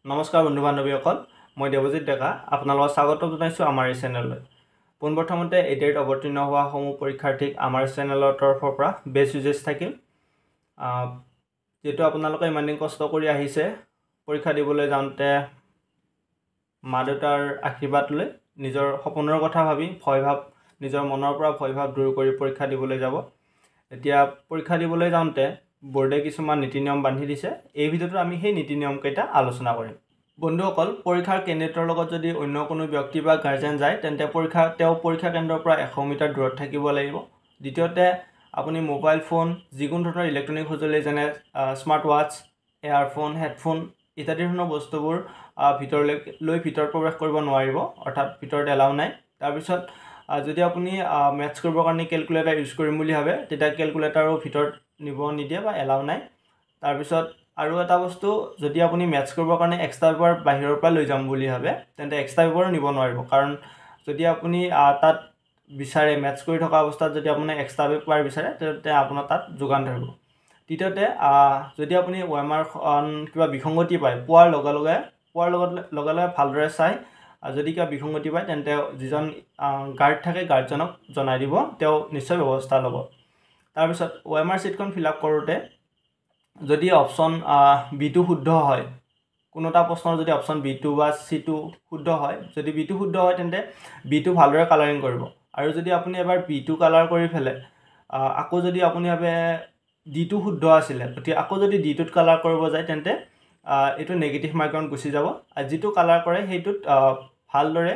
নমস্কাৰ বন্ধু বান্ধৱীসকল, মই দেৱজিৎ ডেকা আপোনালোকক স্বাগতম জনাইছোঁ আমাৰ এই চেনেললৈ। পোনপ্ৰথমতে এডিআইত অৱতীৰ্ণ হোৱা সমূহ পৰীক্ষাৰ্থীক আমাৰ চেনেলৰ তৰফৰ পৰা বেষ্ট উইচেছ থাকিল। যেহেতু আপোনালোকে ইমান দিন কষ্ট কৰি আহিছে, পৰীক্ষা দিবলৈ যাওঁতে মা দেউতাৰ আশীৰ্বাদ লৈ নিজৰ সপোনৰ কথা ভাবি নিজৰ মনৰ পৰা ভয় ভাৱ দূৰ কৰি পৰীক্ষা দিবলৈ যাব। এতিয়া পৰীক্ষা দিবলৈ যাওঁতে বোৰ্ডে কিছুমান নীতি নিয়ম বান্ধি দিছে। এই ভিডিঅ'টোত আমি সেই নীতি নিয়মকেইটা আলোচনা কৰিম। বন্ধুসকল, পৰীক্ষাৰ কেন্দ্ৰৰ লগত যদি অন্য কোনো ব্যক্তি বা গাৰ্জেন যায় তেন্তে তেওঁ পৰীক্ষা কেন্দ্ৰৰ পৰা 100 মিটাৰ দূৰত থাকিব লাগিব। দ্বিতীয়তে আপুনি মোবাইল ফোন, যিকোনো ধৰণৰ ইলেক্ট্ৰনিক সঁজুলি যেনে স্মাৰ্ট ৱাটচ, এয়াৰফোন, হেডফোন ইত্যাদি ধৰণৰ বস্তুবোৰ ভিতৰত প্ৰৱেশ কৰিব নোৱাৰিব, অৰ্থাৎ ভিতৰত এলাউ নাই। তাৰপিছত যদি আপুনি মেথছ কৰিবৰ কাৰণে কেলকুলেটাৰ ইউজ কৰিম বুলি ভাবে তেতিয়া কেলকুলেটাৰো ভিতৰত নিব নিদিয়ে বা এলাউ নাই। তাৰপিছত আৰু এটা বস্তু, যদি আপুনি মেথছ কৰিবৰ কাৰণে এক্সট্ৰা পেপাৰ বাহিৰৰ পৰা লৈ যাম বুলি ভাবে তেন্তে এক্সট্ৰা পেপাৰো নিব নোৱাৰিব, কাৰণ যদি আপুনি তাত বিচাৰে মেথছ কৰি থকা অৱস্থাত যদি আপুনি এক্সট্ৰা পেপাৰ বিচাৰে তেন্তে আপোনাৰ তাত যোগান ধৰিব। তৃতীয়তে যদি আপুনি OMRখন কিবা বিসংগতি পায় পোৱাৰ লগে লগে ভালদৰে চাই যদি কিবা বিসংগতি পায় তেন্তে যিজন গাৰ্ড থাকে গাৰ্ডজনক জনাই দিব, তেওঁ নিশ্চয় ব্যৱস্থা ল'ব। তাৰপিছত OMR ছিটখন ফিল আপ কৰোঁতে যদি অপশ্যন B2 শুদ্ধ হয়, কোনো এটা প্ৰশ্নৰ যদি অপশ্যন B2 বা C2 শুদ্ধ হয়, যদি B2 শুদ্ধ হয় তেন্তে B2 ভালদৰে কালাৰিং কৰিব। আৰু যদি আপুনি এবাৰ B2 কালাৰ কৰি ফেলে আকৌ যদি আপুনি ভাবে D2 শুদ্ধ আছিলে, গতিকে আকৌ যদি D2ত কালাৰ কৰিব যায় তেন্তে এইটো নেগেটিভ মাৰ্কত গুচি যাব। আৰু যিটো কালাৰ কৰে সেইটোত ভালদৰে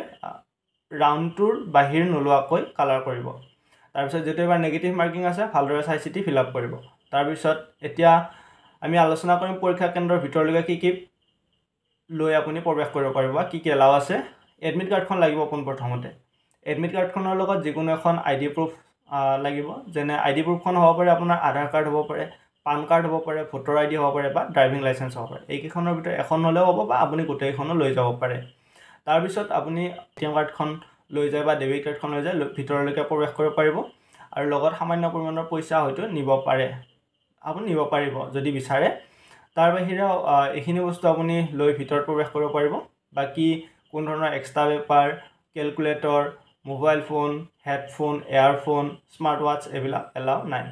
ৰাউণ্ডটোৰ বাহিৰ নোলোৱাকৈ কালাৰ কৰিব। তাৰপিছত যিটো এবাৰ নেগেটিভ মাৰ্কিং আছে ভালদৰে চাই চিতি ফিল আপ কৰিব। তাৰপিছত এতিয়া আমি আলোচনা কৰিম পৰীক্ষা কেন্দ্ৰৰ ভিতৰলৈকে কি লৈ আপুনি প্ৰৱেশ কৰিব পাৰিব বা কি এলাউ আছে। এডমিট কাৰ্ডখন লাগিব পোনপ্ৰথমতে। এডমিট কাৰ্ডখনৰ লগত যিকোনো এখন ID প্ৰুফ লাগিব, যেনে ID প্ৰুফখন হ'ব পাৰে আপোনাৰ আধাৰ কাৰ্ড হ'ব পাৰে, পান কাৰ্ড হ'ব পাৰে, ভোটাৰ ID হ'ব পাৰে বা ড্ৰাইভিং লাইচেঞ্চ হ'ব পাৰে। এইকেইখনৰ ভিতৰত এখন হ'লেও হ'ব বা আপুনি গোটেইখনো লৈ যাব পাৰে। তাৰপিছত আপুনি ATM কাৰ্ডখন লৈ যায় বা ডেবিট কাৰ্ডখন লৈ যায় ভিতৰলৈকে প্ৰৱেশ কৰিব পাৰিব। আৰু লগত সামান্য পৰিমাণৰ পইচা হয়তো নিব পাৰিব যদি বিচাৰে। তাৰ বাহিৰেও এইখিনি বস্তু আপুনি লৈ ভিতৰত প্ৰৱেশ কৰিব পাৰিব। বাকী কোনো ধৰণৰ extra paper, calculator, mobile phone, headphone, earphone, smart ৱাটচ এইবিলাক এলাউ নাই।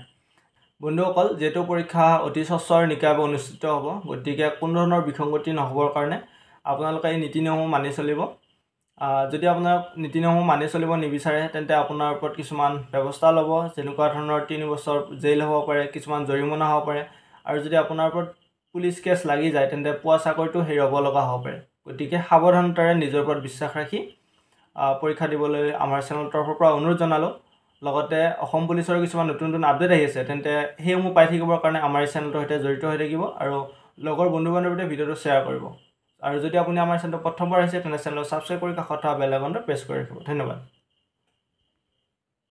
বন্ধুসকল, যিহেতু পৰীক্ষা অতি স্বচ্ছ আৰু নিকাভাৱে অনুষ্ঠিত হ'ব, গতিকে কোনো ধৰণৰ বিসংগতি নহ'বৰ কাৰণে আপোনালোকে এই নীতি নিয়মসমূহ মানি চলিব। যদি আপোনাক নীতি নিয়মসমূহ মানি চলিব নিবিচাৰে তেন্তে আপোনাৰ ওপৰত কিছুমান ব্যৱস্থা ল'ব, যেনেকুৱা ধৰণৰ 3 বছৰ জেইল হ'ব পাৰে, কিছুমান জৰিমনা হ'ব পাৰে। আৰু যদি আপোনাৰ ওপৰত পুলিচ কেছ লাগি যায় তেন্তে পোৱা চাকৰিটো হেৰুৱাব লগা হ'ব পাৰে। গতিকে সাৱধানতাৰে নিজৰ ওপৰত বিশ্বাস ৰাখি পৰীক্ষা দিবলৈ আমাৰ চেনেলৰ তৰফৰ পৰা অনুৰোধ জনালোঁ। লগতে অসম পুলিচৰ কিছুমান নতুন আপডেট আহি আছে, তেন্তে সেইসমূহ পাই থাকিবৰ কাৰণে আমাৰ এই চেনেলটোৰ সৈতে জড়িত হৈ থাকিব আৰু লগৰ বন্ধু বান্ধৱীতে ভিডিঅ'টো শ্বেয়াৰ কৰিব। আৰু যদি আপুনি আমাৰ চেনেলটো প্ৰথমবাৰ আহিছে তেন্তে চেনেলটো ছাবস্ক্ৰাইব কৰি কাষত থকা বেল আইকনটো প্ৰেছ কৰি ৰাখিব। ধন্যবাদ।